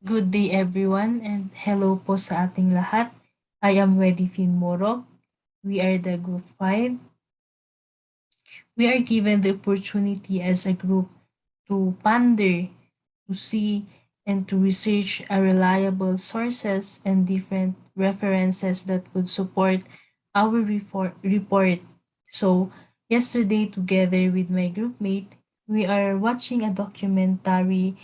Good day everyone and hello po sa ating lahat. I am Wedifin Morog. We are the group 5. We are given the opportunity as a group to ponder, to see, and to research a reliable sources and different references that would support our report. So, yesterday together with my group mate, we are watching a documentary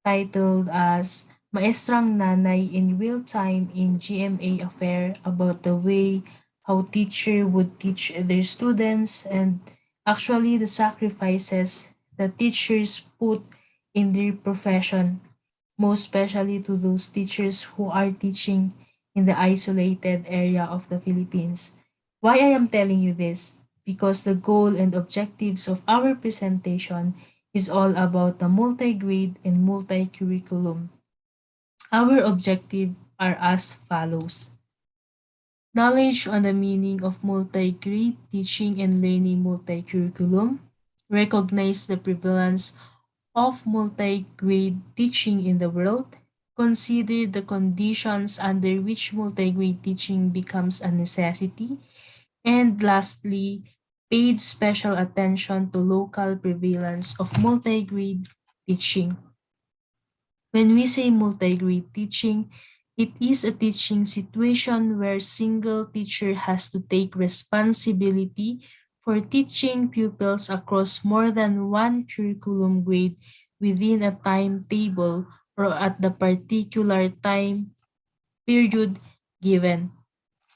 titled as Maestrang Nanay in Real Time in GMA Affair about the way how teacher would teach their students and actually the sacrifices that teachers put in their profession, most especially to those teachers who are teaching in the isolated area of the Philippines. Why I am telling you this? Because the goal and objectives of our presentation is all about the multi-grade and multi-curriculum. Our objective are as follows. Knowledge on the meaning of multi-grade teaching and learning multi-curriculum. Recognize the prevalence of multi-grade teaching in the world. Consider the conditions under which multi-grade teaching becomes a necessity. And lastly, paid special attention to local prevalence of multi-grade teaching. When we say multi-grade teaching, it is a teaching situation where single teacher has to take responsibility for teaching pupils across more than one curriculum grade within a timetable or at the particular time period given.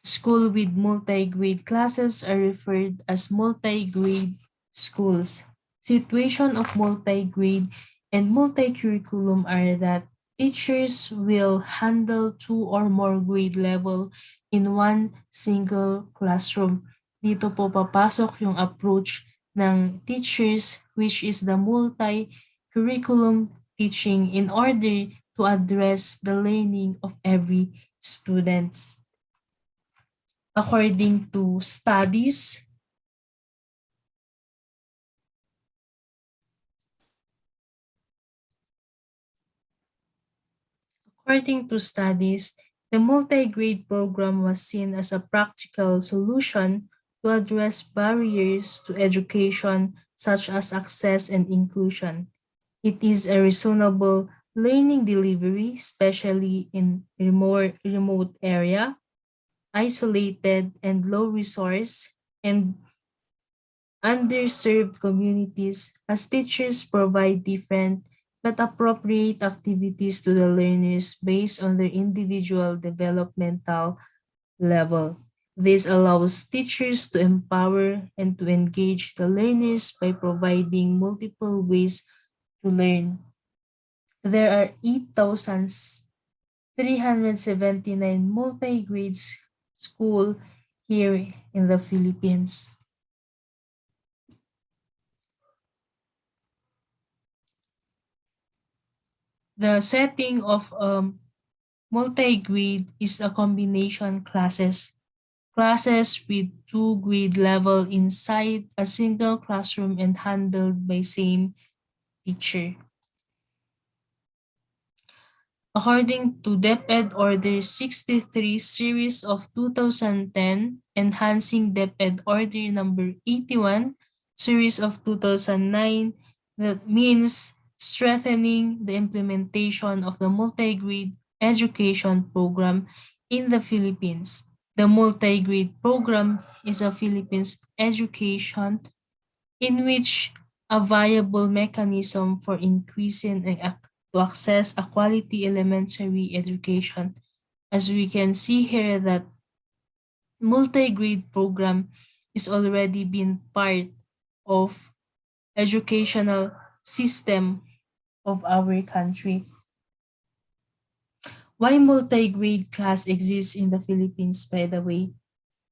School with multi-grade classes are referred as multi-grade schools. Situation of multi-grade and multi-curriculum are that teachers will handle two or more grade level in one single classroom. Dito po papasok yung approach ng teachers which is the multi-curriculum teaching in order to address the learning of every students. According to studies, the multi-grade program was seen as a practical solution to address barriers to education such as access and inclusion. It is a reasonable learning delivery, especially in remote area, isolated and low resource, and underserved communities as teachers provide different but appropriate activities to the learners based on their individual developmental level. This allows teachers to empower and to engage the learners by providing multiple ways to learn. There are 8,379 multi-grades school here in the Philippines. The setting of multi-grade is a combination classes with two grade level inside a single classroom and handled by same teacher. According to DepEd Order 63 Series of 2010, enhancing DepEd Order number 81 Series of 2009, that means strengthening the implementation of the multi-grade education program in the Philippines. The multi-grade program is a Philippines education in which a viable mechanism for increasing to access a quality elementary education. As we can see here that multi-grade program is already been part of educational system of our country. Why multi-grade class exists in the Philippines, by the way?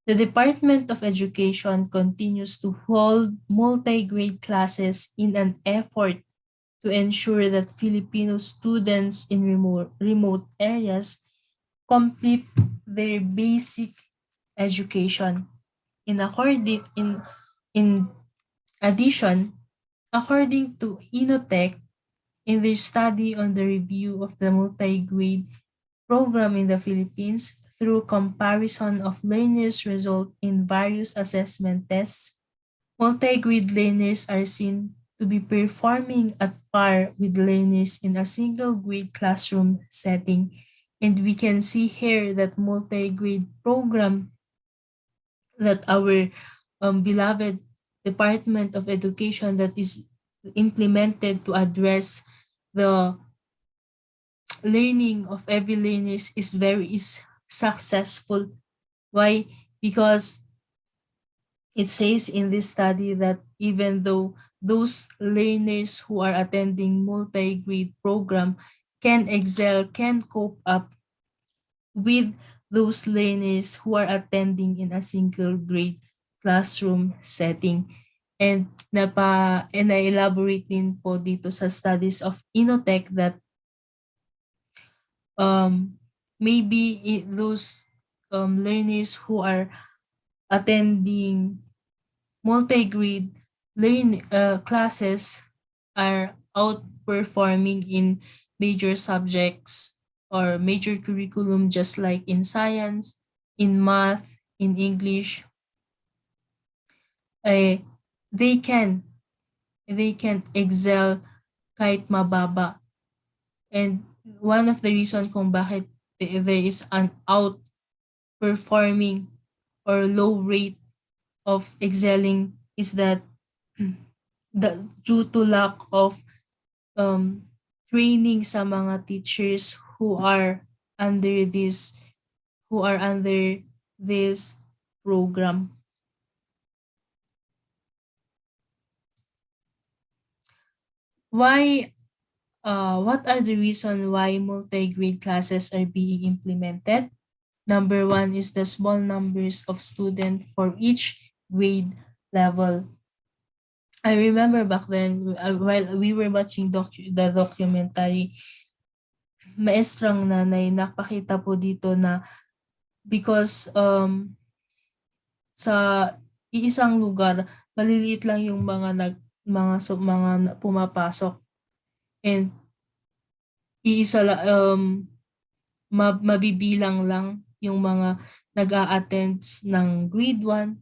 The Department of Education continues to hold multi-grade classes in an effort to ensure that Filipino students in remote areas complete their basic education. In addition, according to Inotech, In their study on the review of the multi-grade program in the Philippines through comparison of learners' result in various assessment tests, multi-grade learners are seen to be performing at par with learners in a single grade classroom setting. And we can see here that multi-grade program that our beloved Department of Education that is implemented to address the learning of every learners is successful. Why? Because it says in this study that even though those learners who are attending multi-grade program can excel, can cope up with those learners who are attending in a single grade classroom setting. And na-elaborate din po dito sa studies of Inotech that um, maybe those learners who are attending multi-grade classes are outperforming in major subjects or major curriculum, just like in science, in math, in English. Eh, they can they can excel kahit mababa. And one of the reason kung bakit there is an outperforming or low rate of excelling is that due to lack of um, training sa mga teachers under this who are under this program. Why what are the reason why multi-grade classes are being implemented? Number one is the small numbers of students for each grade level. I remember back then, while we were watching the documentary, maestrang nanay, napakita po dito na because sa iisang lugar, maliliit lang yung mga pumapasok, and iisa la, mabibilang lang yung mga nag-a-attend ng grade 1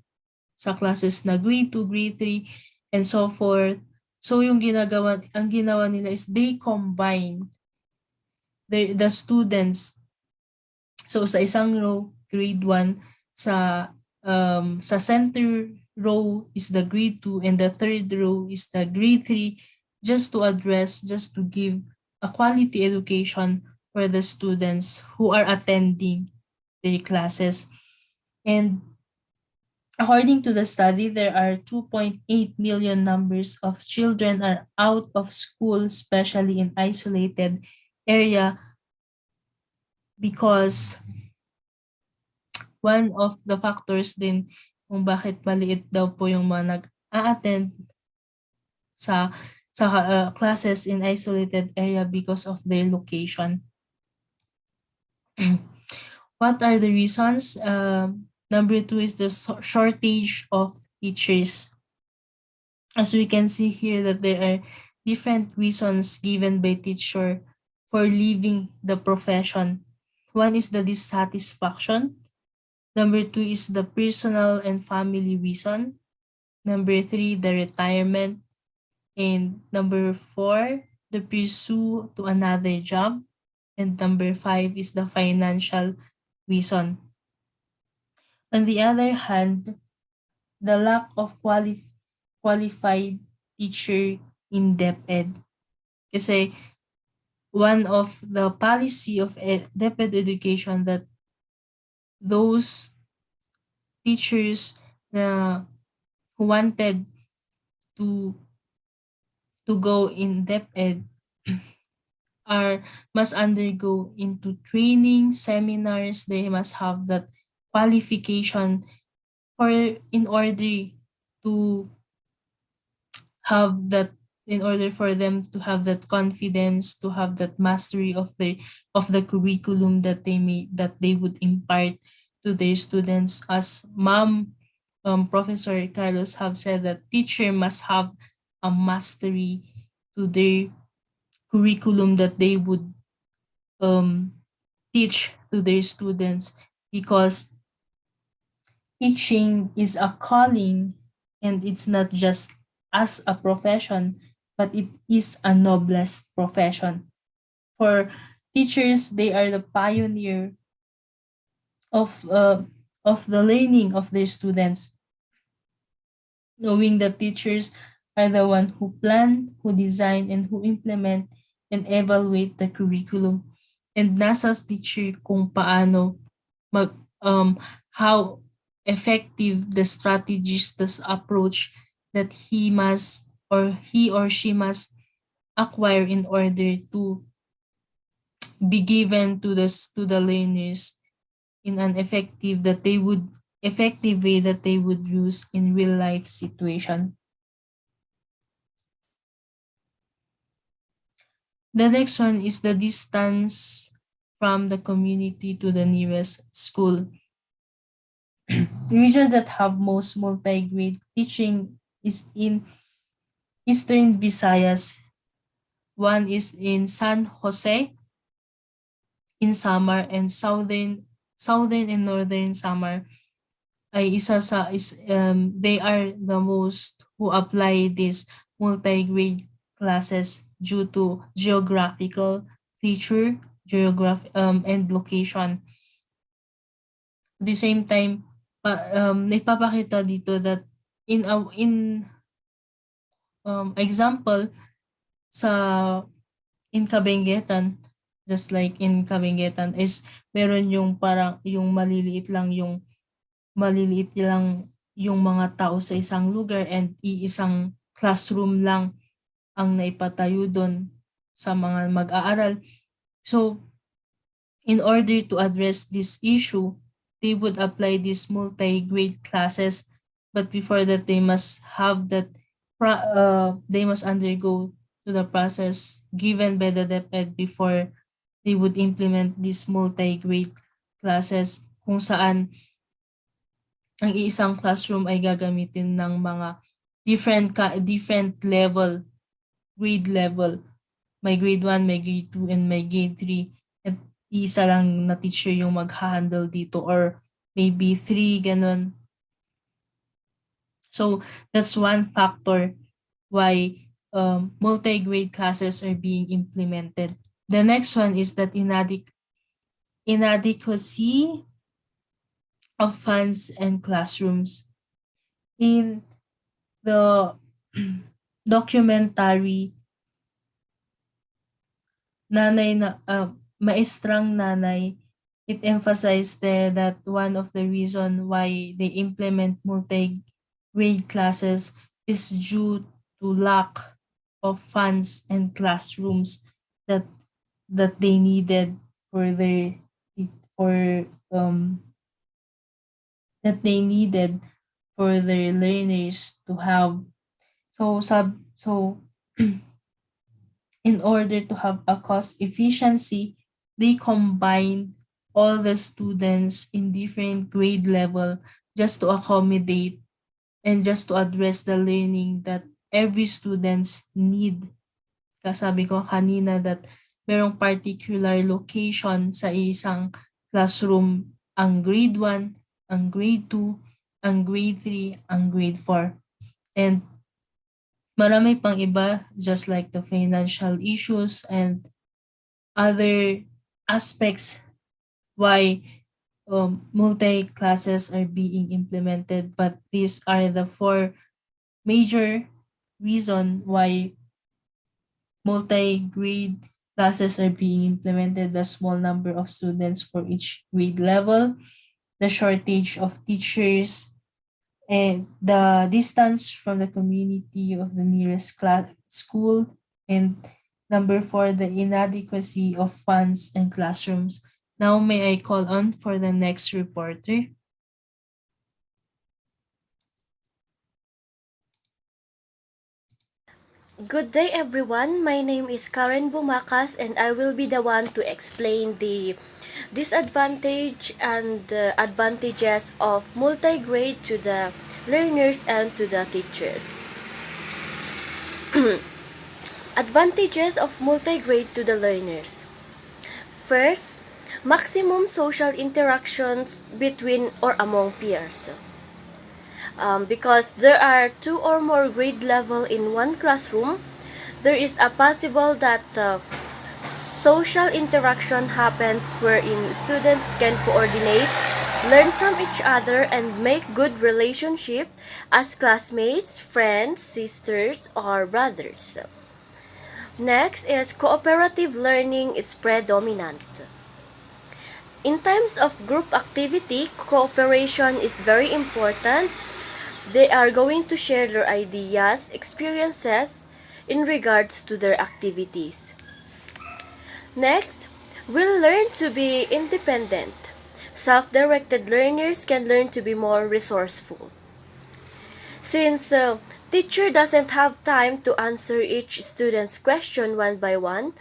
sa classes na grade 2, grade 3, and so forth. So ang ginawa nila is they combine the students. So sa isang row, grade 1, sa center row is the grade 2, and the third row is the grade 3, just to give a quality education for the students who are attending their classes. And according to the study, there are 2.8 million numbers of children are out of school, especially in isolated area, because one of the factors din kung bakit maliit daw po yung mga nag-a-attend sa classes in isolated area because of their location. What are the reasons? Number 2 is the shortage of teachers. As we can see here that there are different reasons given by teacher for leaving the profession. One is the dissatisfaction. Number 2 is the personal and family reason. Number 3, the retirement. And number 4, the pursue to another job. And number 5 is the financial reason. On the other hand, the lack of qualified teacher in DepEd. Kasi one of the policy of DepEd education that those teachers na who wanted to go in DepEd must undergo into training seminars. They must have that qualification in order for them to have that confidence, to have that mastery of the curriculum that they would impart to their students. As Professor Carlos have said, that teacher must have a mastery to their curriculum that they would teach to their students, because teaching is a calling, and it's not just as a profession, but it is a noblest profession. For teachers, they are the pioneer of uh, of the learning of their students, knowing that teachers are the one who plan, who design, and who implement and evaluate the curriculum. And nasa teacher kung paano mag, how effective the strategies, the approach that he or she must acquire in order to be given to the learners in an effective way that they would use in real life situation. The next one is the distance from the community to the nearest school. The region that have most multi-grade teaching is in Eastern Visayas. One is in San Jose in Samar, and Southern and Northern Samar ay isa sa they are the most who apply these multi-grade classes due to geographical feature, and location. At the same time, naipapakita dito that in example sa in Kabenguetan, just like in Kabenguetan is meron yung parang yung maliliit lang yung mga tao sa isang lugar, and iisang classroom lang ang naipatayo doon sa mga mag-aaral. So, in order to address this issue, they would apply these multi-grade classes, but before that, they must undergo to the process given by the DepEd before they would implement these multi-grade classes, kung saan ang iisang classroom ay gagamitin ng mga different grade level. May grade 1, may grade 2, and may grade 3. At isa lang na teacher yung mag-handle dito, or maybe 3, ganun. So that's one factor why multi-grade classes are being implemented. The next one is that inadequacy of funds and classrooms. In the documentary Maestrang Nanay, it emphasized there that one of the reason why they implement multi-grade classes is due to lack of funds and classrooms that they needed for that they needed for their learners to have. So in order to have a cost efficiency, they combine all the students in different grade level just to accommodate and just to address the learning that every students need. Kasabi ko kanina that merong particular location sa isang classroom, ang grade 1, ang grade 2, ang grade 3, ang grade 4. And marami pang iba, just like the financial issues and other aspects why multi-classes are being implemented. But these are the 4 major reasons why multi-grade classes are being implemented: the small number of students for each grade level, the shortage of teachers, and the distance from the community of the nearest school, and number 4, the inadequacy of funds and classrooms. Now may I call on for the next reporter? Good day everyone, my name is Karen Bumakas and I will be the one to explain the disadvantage and the advantages of multi-grade to the learners and to the teachers. Advantages of multigrade to the learners. First, maximum social interactions between or among peers. Because there are two or more grade level in one classroom, there is a possible that social interaction happens wherein students can coordinate, learn from each other, and make good relationship as classmates, friends, sisters, or brothers. Next is cooperative learning is predominant. In times of group activity, cooperation is very important. They are going to share their ideas, experiences in regards to their activities. Next, we'll learn to be independent. Self-directed learners can learn to be more resourceful. Since teacher doesn't have time to answer each student's question one by one,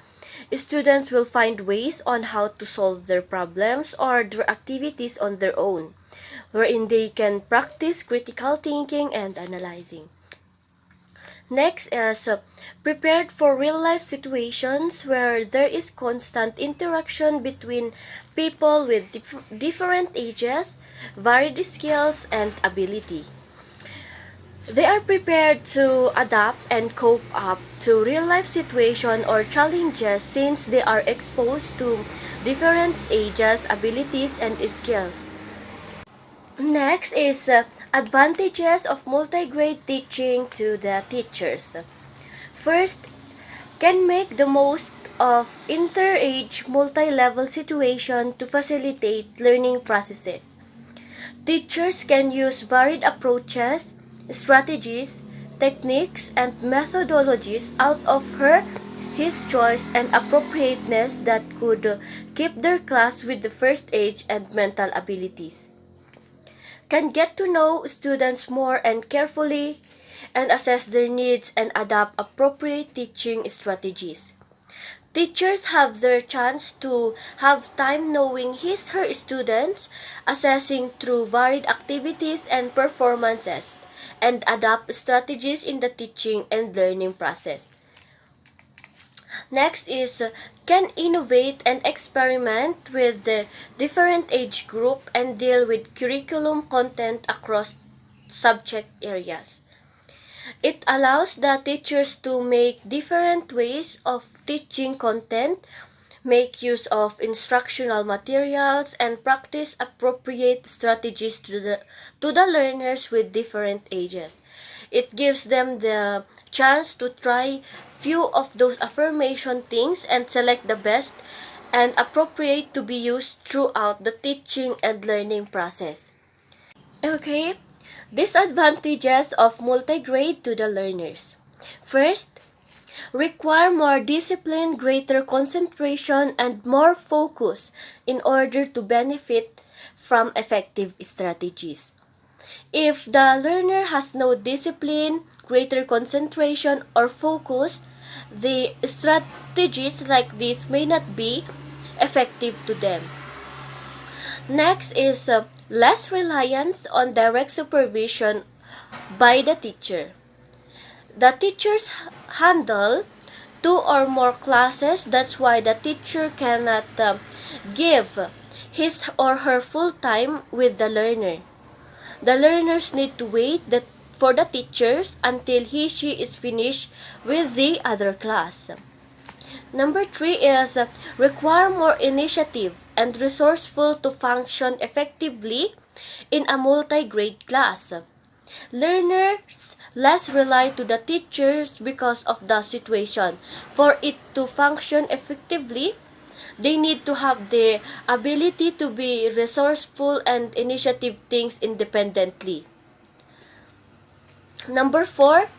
students will find ways on how to solve their problems or their activities on their own, wherein they can practice critical thinking and analyzing. Next is prepared for real-life situations where there is constant interaction between people with different ages, varied skills, and ability. They are prepared to adapt and cope up to real-life situations or challenges since they are exposed to different ages, abilities, and skills. Next is advantages of multigrade teaching to the teachers. First, can make the most of inter-age multi-level situation to facilitate learning processes. Teachers can use varied approaches, strategies, techniques, and methodologies out of his choice and appropriateness that could keep their class with the first age and mental abilities. Can get to know students more and carefully and assess their needs and adapt appropriate teaching strategies. Teachers have their chance to have time knowing her students, assessing through varied activities and performances, and adapt strategies in the teaching and learning process. Next is can innovate and experiment with the different age group and deal with curriculum content across subject areas. It allows the teachers to make different ways of teaching content, make use of instructional materials, and practice appropriate strategies to the learners with different ages. It gives them the chance to try few of those affirmation things and select the best and appropriate to be used throughout the teaching and learning process. Okay, disadvantages of multigrade to the learners. First, require more discipline, greater concentration, and more focus in order to benefit from effective strategies. If the learner has no discipline, greater concentration, or focus, the strategies like this may not be effective to them. Next is less reliance on direct supervision by the teacher. The teachers handle two or more classes, that's why the teacher cannot give his or her full time with the learner. The learners need to wait for the teachers until she is finished with the other class. Number 3 is require more initiative and resourceful to function effectively in a multi-grade class. Learners less rely to the teachers because of the situation. For it to function effectively, they need to have the ability to be resourceful and initiative things independently. Number 4,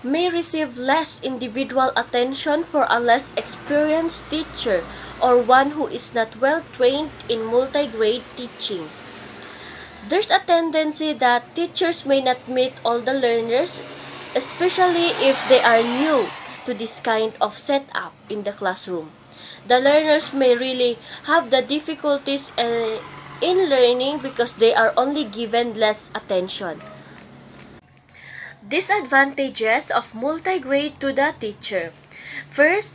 may receive less individual attention for a less experienced teacher or one who is not well trained in multi-grade teaching. There's a tendency that teachers may not meet all the learners, especially if they are new to this kind of setup in the classroom. The learners may really have the difficulties in learning because they are only given less attention. Disadvantages of multigrade to the teacher. First,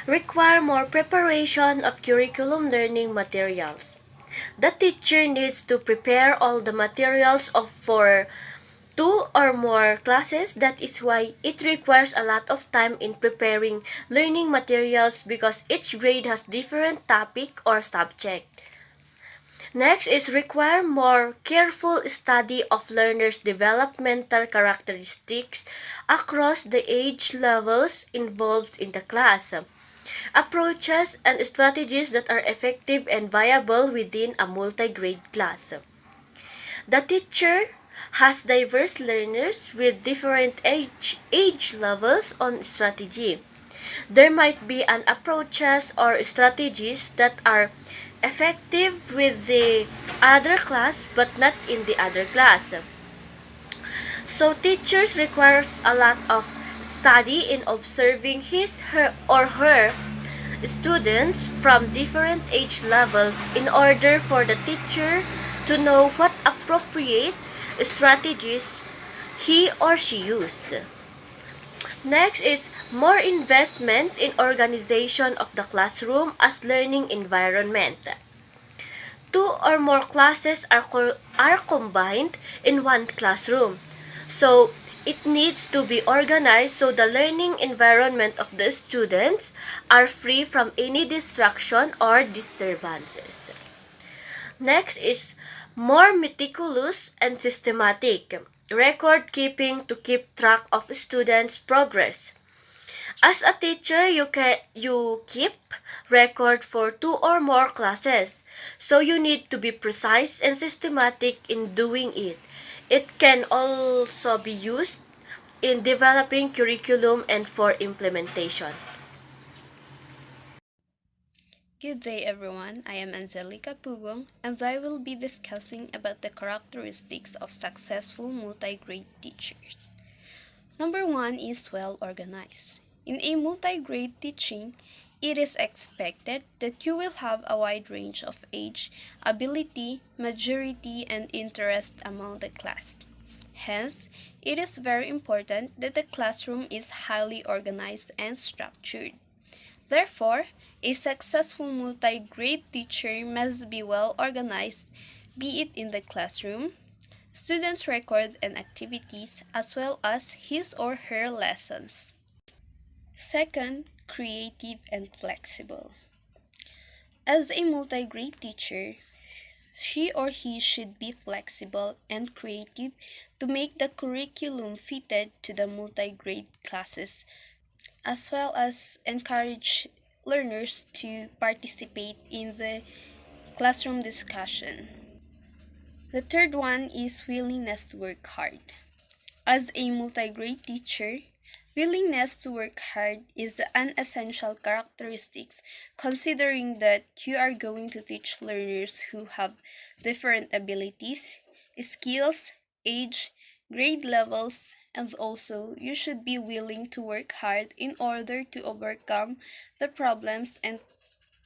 require more preparation of curriculum learning materials. The teacher needs to prepare all the materials for two or more classes. That is why it requires a lot of time in preparing learning materials because each grade has different topic or subject. Next is require more careful study of learners' developmental characteristics across the age levels involved in the class. Approaches and strategies that are effective and viable within a multi-grade class. The teacher has diverse learners with different age levels on strategy. There might be an approaches or strategies that are effective with the other class but not in the other class. So teachers requires a lot of study in observing his, her, or her students from different age levels in order for the teacher to know what appropriate strategies he or she used. Next is more investment in organization of the classroom as learning environment. Two or more classes are combined in one classroom. So it needs to be organized so the learning environment of the students are free from any distraction or disturbances. Next is more meticulous and systematic record keeping to keep track of students' progress. As a teacher, you keep record for two or more classes. So you need to be precise and systematic in doing it. It can also be used in developing curriculum and for implementation. Good day everyone, I am Angelica Pugong and I will be discussing about the characteristics of successful multi-grade teachers. Number 1 is well organized. In a multi-grade teaching, it is expected that you will have a wide range of age, ability, maturity, and interest among the class. Hence, it is very important that the classroom is highly organized and structured. Therefore, a successful multi-grade teacher must be well organized, be it in the classroom, students' records and activities, as well as his or her lessons. Second, creative and flexible. As a multi-grade teacher, she or he should be flexible and creative to make the curriculum fitted to the multi-grade classes, as well as encourage learners to participate in the classroom discussion. The third one is willingness to work hard. As a multi-grade teacher, willingness to work hard is an essential characteristic considering that you are going to teach learners who have different abilities, skills, age, grade levels, and also you should be willing to work hard in order to overcome the problems and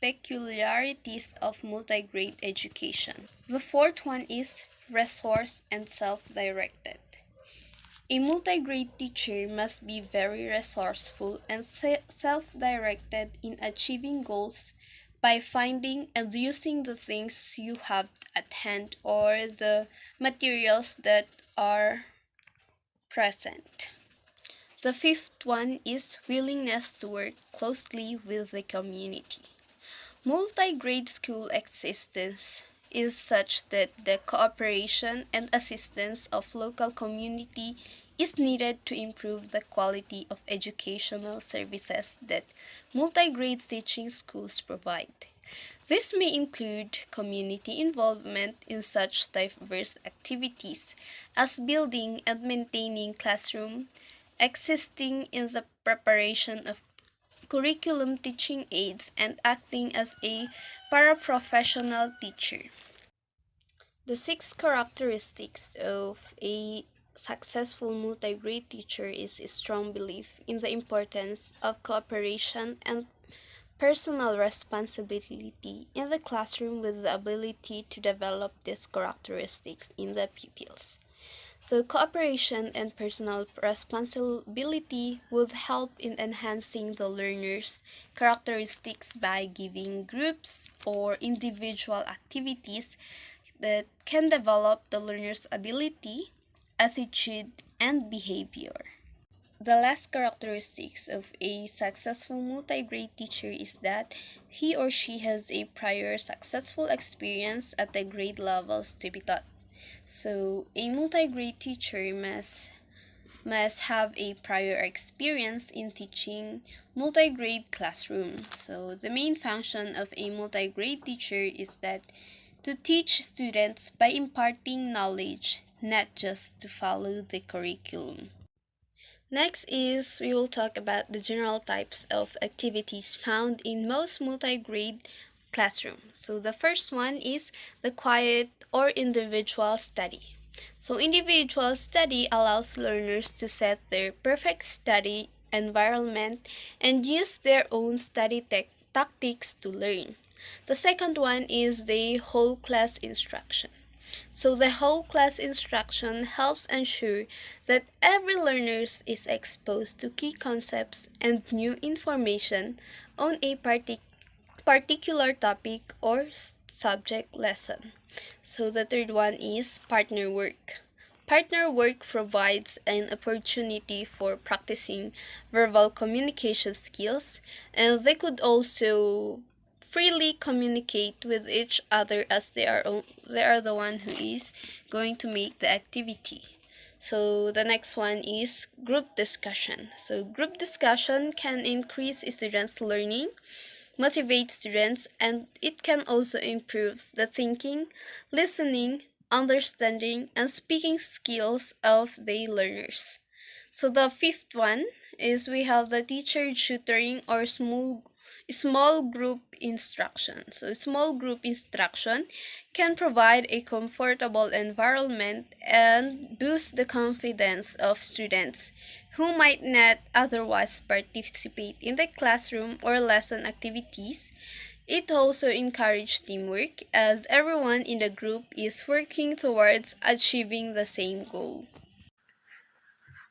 peculiarities of multi-grade education. The fourth one is resource and self-directed. A multi-grade teacher must be very resourceful and self-directed in achieving goals by finding and using the things you have at hand or the materials that are present. The fifth one is willingness to work closely with the community. Multi-grade school existence is such that the cooperation and assistance of local community is needed to improve the quality of educational services that multi-grade teaching schools provide. This may include community involvement in such diverse activities as building and maintaining classroom, assisting in the preparation of curriculum teaching aids, and acting as a paraprofessional teacher. The six characteristics of a successful multi-grade teacher is a strong belief in the importance of cooperation and personal responsibility in the classroom with the ability to develop these characteristics in the pupils. So, cooperation and personal responsibility would help in enhancing the learner's characteristics by giving groups or individual activities that can develop the learner's ability, attitude, and behavior. The last characteristics of a successful multi-grade teacher is that he or she has a prior successful experience at the grade levels to be taught. So, a multi-grade teacher must have a prior experience in teaching multi-grade classroom. So, the main function of a multi-grade teacher is that to teach students by imparting knowledge, not just to follow the curriculum. Next is we will talk about the general types of activities found in most multi-grade classrooms. So the first one is the quiet or individual study. So individual study allows learners to set their perfect study environment and use their own study tactics to learn. The second one is the whole class instruction. So the whole class instruction helps ensure that every learner is exposed to key concepts and new information on a particular topic or subject lesson. So the third one is partner work. Partner work provides an opportunity for practicing verbal communication skills, and they could also freely communicate with each other as they are the one who is going to make the activity. So the next one is group discussion. So group discussion can increase students' learning, motivate students, and it can also improve the thinking, listening, understanding, and speaking skills of the learners. So the fifth one is we have the teacher tutoring or small group instruction. So small group instruction can provide a comfortable environment and boost the confidence of students who might not otherwise participate in the classroom or lesson activities. It also encourages teamwork as everyone in the group is working towards achieving the same goal.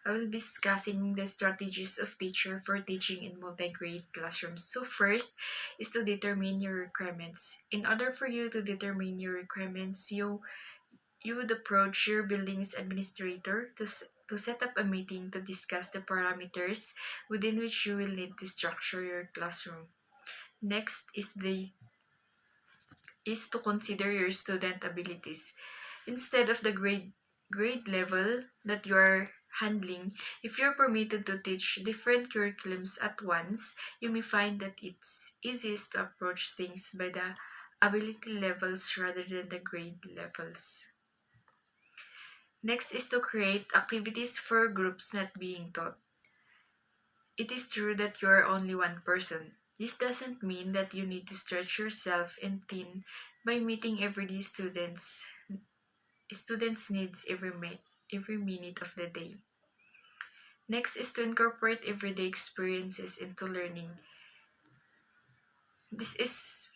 I will be discussing the strategies of teacher for teaching in multi-grade classrooms. So first is to determine your requirements. In order for you to determine your requirements, you would approach your building's administrator to set up a meeting to discuss the parameters within which you will need to structure your classroom. Next is to consider your student abilities. Instead of the grade level that you are handling, if you're permitted to teach different curriculums at once, you may find that it's easiest to approach things by the ability levels rather than the grade levels. Next is to create activities for groups not being taught. It is true that you are only one person. This doesn't mean that you need to stretch yourself and thin by meeting everyday students' needs every minute of the day. Next is to incorporate everyday experiences into learning. This is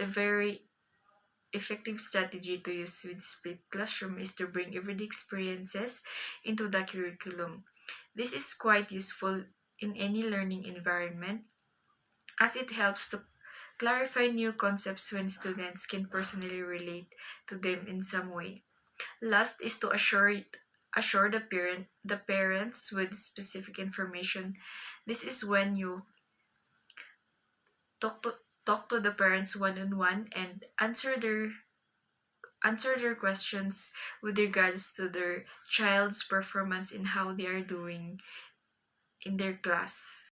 a very effective strategy to use with split classroom is to bring everyday experiences into the curriculum. This is quite useful in any learning environment as it helps to clarify new concepts when students can personally relate to them in some way. Last is to assure the parents with specific information. This is when you talk to talk to the parents one on one and answer their questions with regards to their child's performance and how they are doing in their class.